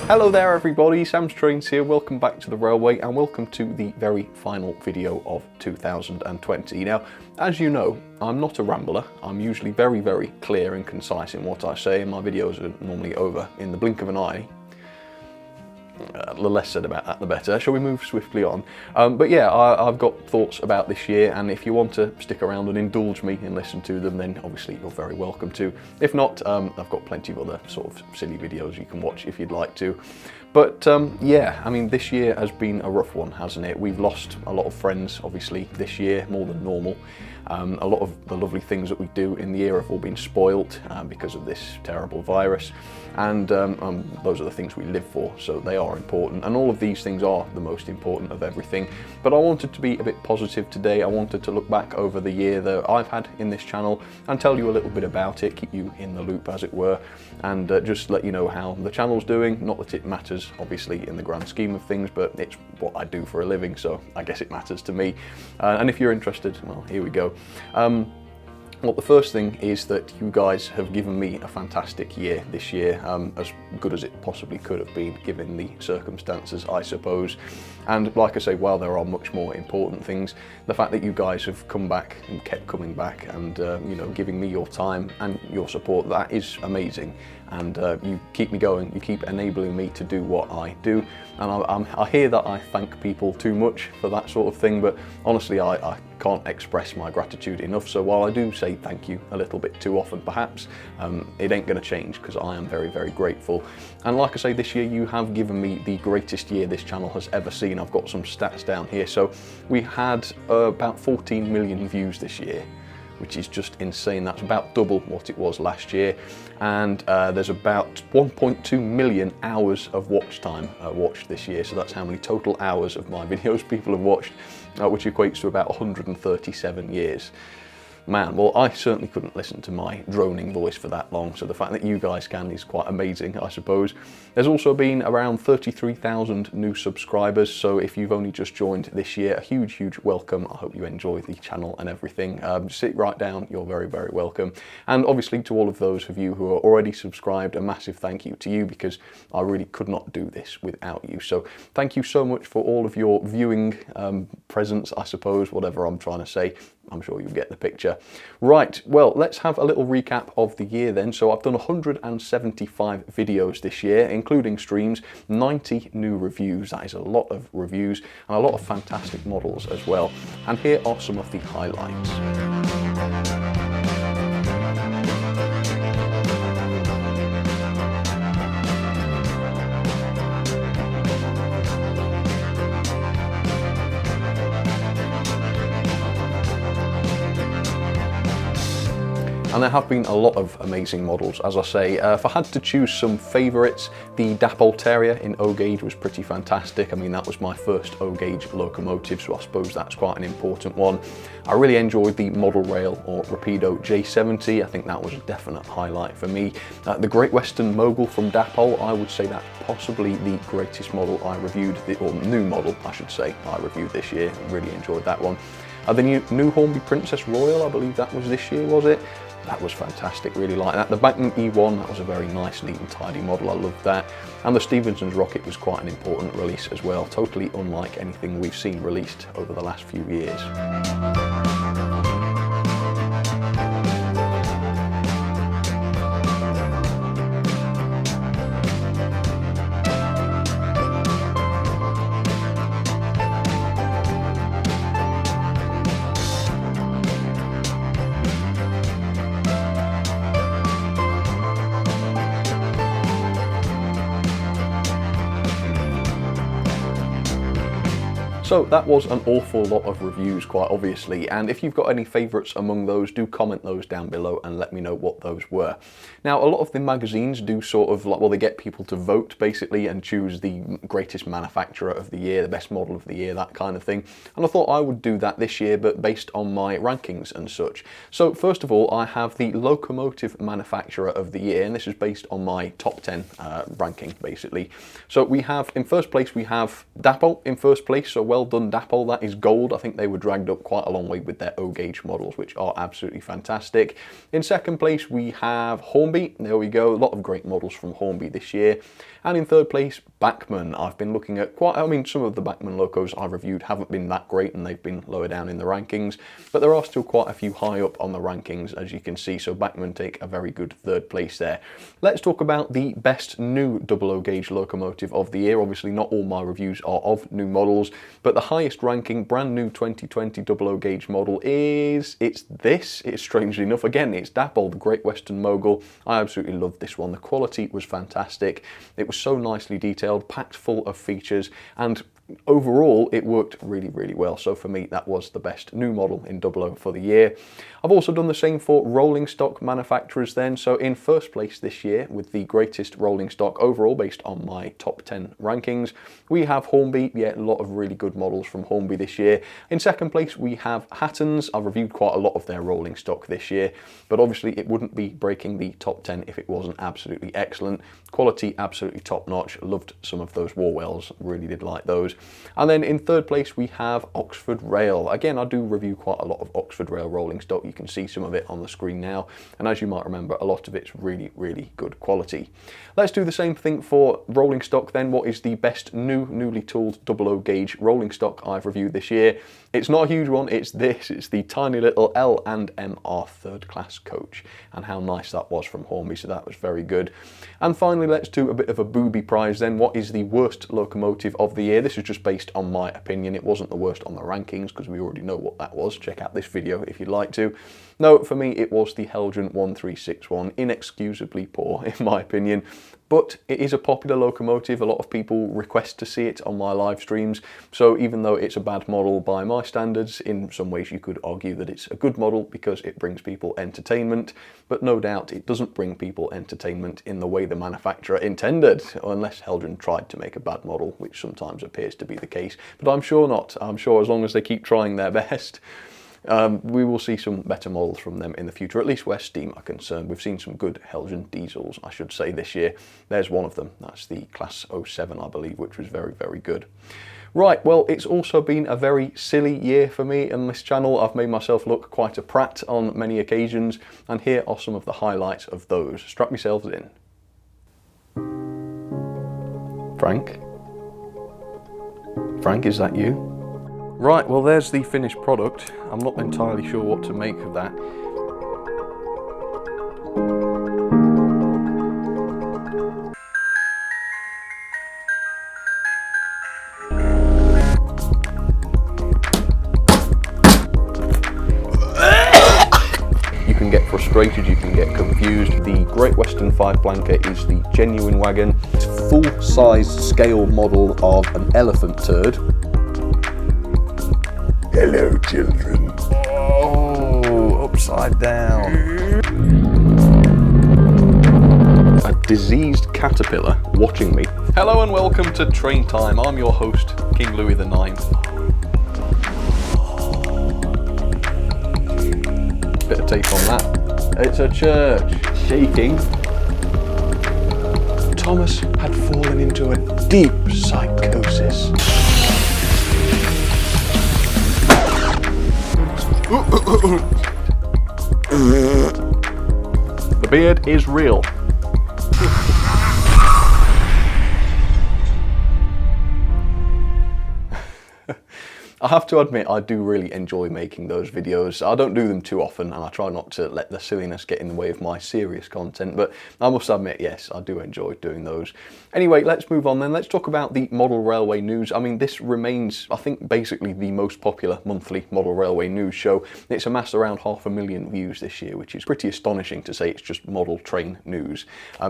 Hello there everybody, Sam'sTrains here, welcome back to the railway and welcome to the very final video of 2020. Now, as you know, I'm not a rambler. I'm usually very clear and concise in what I say, and my videos are normally over in the blink of an eye. The less said about that, the better. Shall we move swiftly on? But yeah, I've got thoughts about this year, and if you want to stick around and indulge me and listen to them, then obviously you're very welcome to. If not, I've got plenty of other sort of silly videos you can watch if you'd like to. But yeah, I mean, this year has been a rough one, hasn't it? We've lost a lot of friends, obviously, this year, more than normal. A lot of the lovely things that we do in the year have all been spoilt because of this terrible virus, and those are the things we live for, so they are important, and all of these things are the most important of everything. But I wanted to be a bit positive today. I wanted to look back over the year that I've had in this channel and tell you a little bit about it, keep you in the loop as it were, and just let you know how the channel's doing. Not that it matters obviously in the grand scheme of things, but it's what I do for a living, so I guess it matters to me. And if you're interested, well, here we go. Well, the first thing is that you guys have given me a fantastic year this year, as good as it possibly could have been given the circumstances, I suppose. And like I say, while there are much more important things, the fact that you guys have come back and kept coming back and you know, giving me your time and your support, that is amazing. And you keep me going, you keep enabling me to do what I do. And I hear that I thank people too much for that sort of thing, but honestly I can't express my gratitude enough. So while I do say thank you a little bit too often perhaps, it ain't going to change, because I am very grateful. And like I say, this year you have given me the greatest year this channel has ever seen. I've got some stats down here. So we had about 14 million views this year, which is just insane. That's about double what it was last year. And there's about 1.2 million hours of watch time watched this year. So that's how many total hours of my videos people have watched, which equates to about 137 years. Man, well, I certainly couldn't listen to my droning voice for that long, so the fact that you guys can is quite amazing, I suppose. There's also been around 33,000 new subscribers, so if you've only just joined this year, a huge welcome. I hope you enjoy the channel and everything. Sit right down, you're very welcome. And obviously to all of those of you who are already subscribed, a massive thank you to you, because I really could not do this without you. So thank you so much for all of your viewing presence, I suppose, whatever I'm trying to say. I'm sure you'll get the picture. Right, well, let's have a little recap of the year then. So I've done 175 videos this year, including streams, 90 new reviews. That is a lot of reviews, and a lot of fantastic models as well. And here are some of the highlights. And there have been a lot of amazing models, as I say. If I had to choose some favourites, the Dapol Terrier in O-gauge was pretty fantastic. I mean, that was my first O-gauge locomotive, so I suppose that's quite an important one. I really enjoyed the Model Rail or Rapido J70. I think that was a definite highlight for me. The Great Western Mogul from Dapol, I would say that's possibly the greatest model I reviewed, or new model, I should say, I reviewed this year. Really enjoyed that one. The new Hornby Princess Royal, I believe that was this year, was it? That was fantastic, really like that. The Bachmann E1, that was a very nice, neat and tidy model, I loved that. And the Stephenson's Rocket was quite an important release as well, totally unlike anything we've seen released over the last few years. So that was an awful lot of reviews, quite obviously, and if you've got any favourites among those, do comment those down below and let me know what those were. Now, a lot of the magazines do sort of like, well, they get people to vote basically and choose the greatest manufacturer of the year, the best model of the year, that kind of thing. And I thought I would do that this year, but based on my rankings and such. So first of all, I have the locomotive manufacturer of the year, and this is based on my top 10 ranking basically. So we have, in first place, we have Dapol in first place, so well well done, Dapol. That is gold. I think they were dragged up quite a long way with their O-gauge models, which are absolutely fantastic. In second place, we have Hornby. There we go. A lot of great models from Hornby this year. And in third place, Bachmann. I've been looking at some of the Bachmann locos I've reviewed haven't been that great and they've been lower down in the rankings, but there are still quite a few high up on the rankings, as you can see, so Bachmann take a very good third place there. Let's talk about the best new double O gauge locomotive of the year. Obviously, not all my reviews are of new models, but the highest ranking brand new 2020 double O gauge model it's strangely enough, again, it's Dapol, the Great Western Mogul. I absolutely loved this one. The quality was fantastic. It was so nicely detailed, packed full of features, and overall it worked really, really well. So for me, that was the best new model in double O for the year. I've also done the same for rolling stock manufacturers then. So in first place this year with the greatest rolling stock overall based on my top 10 rankings, we have Hornby. Yeah, a lot of really good models from Hornby this year. In second place, we have Hattons. I've reviewed quite a lot of their rolling stock this year, but obviously it wouldn't be breaking the top 10 if it wasn't absolutely excellent. Quality absolutely top notch. Loved some of those Warwells, really did like those. And then in third place, we have Oxford Rail. Again, I do review quite a lot of Oxford Rail rolling stock. You can see some of it on the screen now. And as you might remember, a lot of it's really, really good quality. Let's do the same thing for rolling stock then. What is the best newly tooled double O gauge rolling stock I've reviewed this year? It's not a huge one, it's this. It's the tiny little L&MR third class coach. And how nice that was from Hornby, so that was very good. And finally, let's do a bit of a booby prize then. What is the worst locomotive of the year? This is just based on my opinion. It wasn't the worst on the rankings because we already know what that was. Check out this video if you'd like to. No, for me, it was the Helgen 1361. Inexcusably poor, in my opinion. But it is a popular locomotive. A lot of people request to see it on my live streams. So even though it's a bad model by my standards, in some ways you could argue that it's a good model because it brings people entertainment. But no doubt it doesn't bring people entertainment in the way the manufacturer intended, unless Helgen tried to make a bad model, which sometimes appears to be the case. But I'm sure not. I'm sure as long as they keep trying their best, we will see some better models from them in the future, at least where Steam are concerned. We've seen some good Helgen diesels, I should say, this year. There's one of them. That's the Class 07, I believe, which was very, very good. Right, well, it's also been a very silly year for me on this channel. I've made myself look quite a prat on many occasions, and here are some of the highlights of those. Strap yourselves in. Frank? Frank, is that you? Right, well, there's the finished product. I'm not entirely sure what to make of that. You can get frustrated, you can get confused. The Great Western 5 Blanket is the genuine wagon. It's a full-size scale model of an elephant turd. Hello, children. Oh, upside down. A diseased caterpillar watching me. Hello and welcome to Train Time. I'm your host, King Louis IX. Bit of tape on that. It's a church. Shaking. Thomas had fallen into a deep psychosis. The beard is real. I have to admit, I do really enjoy making those videos. I don't do them too often, and I try not to let the silliness get in the way of my serious content, but I must admit, yes, I do enjoy doing those. Anyway, let's move on then. Let's talk about the model railway news. I mean, this remains, I think, basically the most popular monthly model railway news show. It's amassed around 500,000 views this year, which is pretty astonishing to say it's just model train news.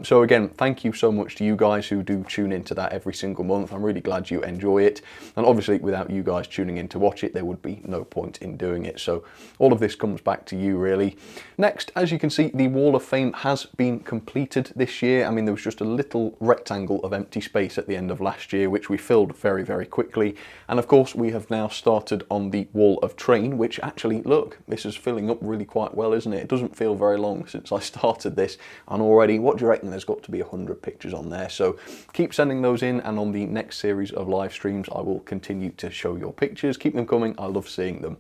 So again, thank you so much to you guys who do tune into that every single month. I'm really glad you enjoy it. And obviously, without you guys tuning in to watch it, there would be no point in doing it. So all of this comes back to you really. Next, as you can see, the Wall of Fame has been completed this year. I mean, there was just a little rectangle of empty space at the end of last year, which we filled very, very quickly. And of course, we have now started on the Wall of Train, which actually, look, this is filling up really quite well, isn't it? It doesn't feel very long since I started this, and already, what do you reckon? There's got to be 100 pictures on there. So keep sending those in, and on the next series of live streams, I will continue to show your pictures. Keep them coming. I love seeing them.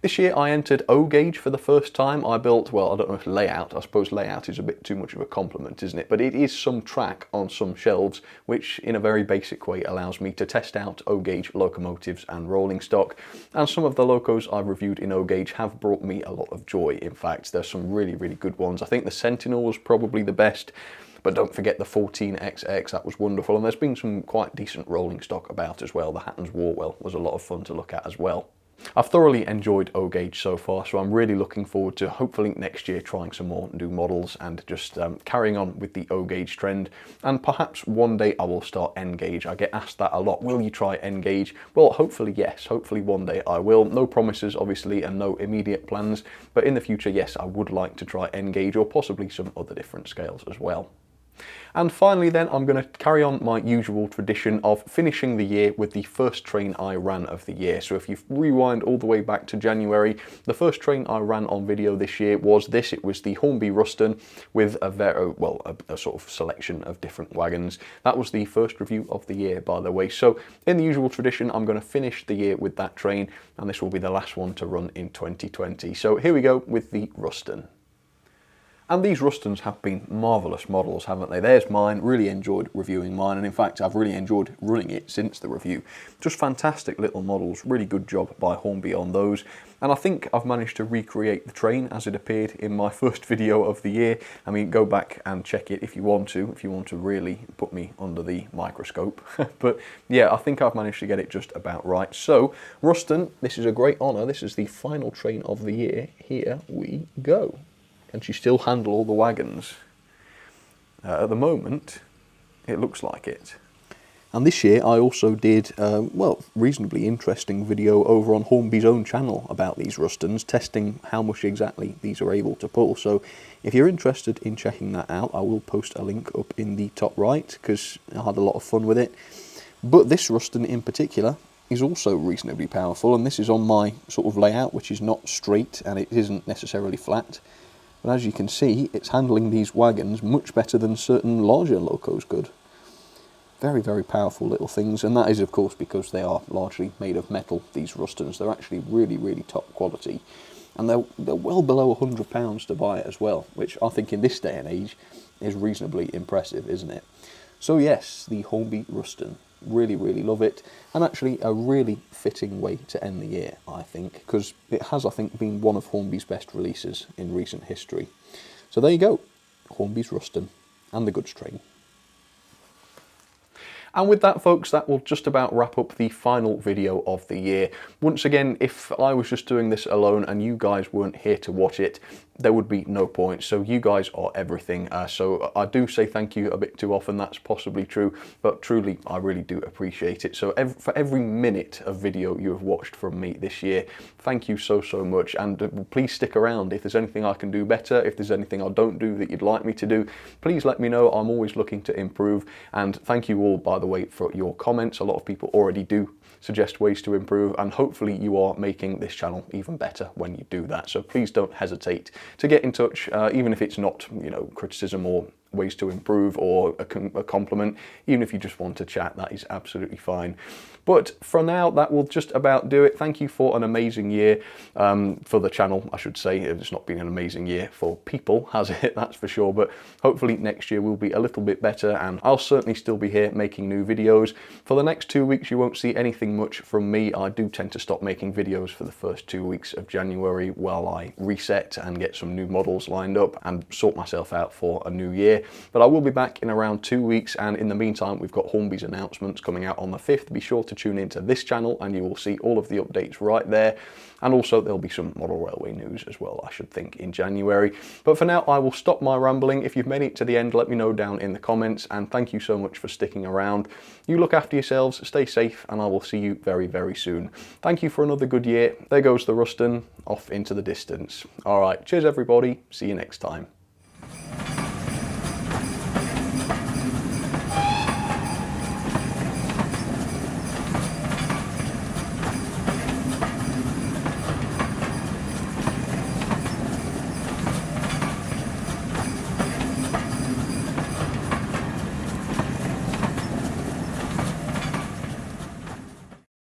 This year I entered O-Gauge for the first time. I built, well, I don't know if layout, I suppose layout is a bit too much of a compliment, isn't it? But it is some track on some shelves, which in a very basic way allows me to test out O-Gauge locomotives and rolling stock. And some of the locos I've reviewed in O-Gauge have brought me a lot of joy. In fact, there's some really, really good ones. I think the Sentinel was probably the best. But don't forget the 14XX, that was wonderful. And there's been some quite decent rolling stock about as well. The Hatton's Warwell was a lot of fun to look at as well. I've thoroughly enjoyed O-Gauge so far, so I'm really looking forward to hopefully next year trying some more new models and just carrying on with the O-Gauge trend. And perhaps one day I will start N-Gauge. I get asked that a lot. Will you try N-Gauge? Well, hopefully yes. Hopefully one day I will. No promises, obviously, and no immediate plans. But in the future, yes, I would like to try N-Gauge or possibly some other different scales as well. And finally then, I'm going to carry on my usual tradition of finishing the year with the first train I ran of the year. So if you rewind all the way back to January, the first train I ran on video this year was this. It was the Hornby Ruston with a sort of selection of different wagons. That was the first review of the year, by the way. So in the usual tradition, I'm going to finish the year with that train, and this will be the last one to run in 2020. So here we go with the Ruston. And these Rustons have been marvellous models, haven't they? There's mine, really enjoyed reviewing mine, and in fact I've really enjoyed running it since the review. Just fantastic little models, really good job by Hornby on those. And I think I've managed to recreate the train as it appeared in my first video of the year. I mean, go back and check it if you want to really put me under the microscope. But yeah, I think I've managed to get it just about right. So, Ruston, this is a great honour. This is the final train of the year. Here we go. Can she still handle all the wagons? At the moment, it looks like it. And this year I also did, well, reasonably interesting video over on Hornby's own channel about these Rustons, testing how much exactly these are able to pull. So if you're interested in checking that out, I will post a link up in the top right, because I had a lot of fun with it. But this Ruston in particular is also reasonably powerful, and this is on my sort of layout, which is not straight and it isn't necessarily flat. But as you can see, it's handling these wagons much better than certain larger locos could. Very, very powerful little things, and that is of course because they are largely made of metal, these Rustons. They're actually really, really top quality. And they're well below £100 to buy it as well, which I think in this day and age is reasonably impressive, isn't it? So yes, the Hornby Ruston. Really, really love it, and actually a really fitting way to end the year, I think, because it has, I think, been one of Hornby's best releases in recent history. So there you go, Hornby's Ruston and the goods train. And with that, folks, that will just about wrap up the final video of the year. Once again, if I was just doing this alone and you guys weren't here to watch it, there would be no point. So you guys are everything. So I do say thank you a bit too often, that's possibly true, but truly I really do appreciate it. So for every minute of video you have watched from me this year, thank you so, so much. And please stick around. If there's anything I can do better, if there's anything I don't do that you'd like me to do, please let me know. I'm always looking to improve. And thank you all, by the way, for your comments. A lot of people already do suggest ways to improve, and hopefully you are making this channel even better when you do that. So please don't hesitate to get in touch, even if it's not, you know, criticism or ways to improve or a compliment. Even if you just want to chat, that is absolutely fine. But for now, that will just about do it. Thank you for an amazing year for the channel, I should say. It's not been an amazing year for people, has it? That's for sure. But hopefully next year will be a little bit better, and I'll certainly still be here making new videos. For the next 2 weeks, you won't see anything much from me. I do tend to stop making videos for the first 2 weeks of January while I reset and get some new models lined up and sort myself out for a new year. But I will be back in around 2 weeks, and in the meantime we've got Hornby's announcements coming out on the 5th. Be sure to tune into this channel and you will see all of the updates right there. And also there'll be some model railway news as well, I should think, in January. But for now, I will stop my rambling. If you've made it to the end, let me know down in the comments, and thank you so much for sticking around. You look after yourselves, stay safe, and I will see you very, very soon. Thank you for another good year. There goes the Ruston, off into the distance. All right, cheers everybody, see you next time.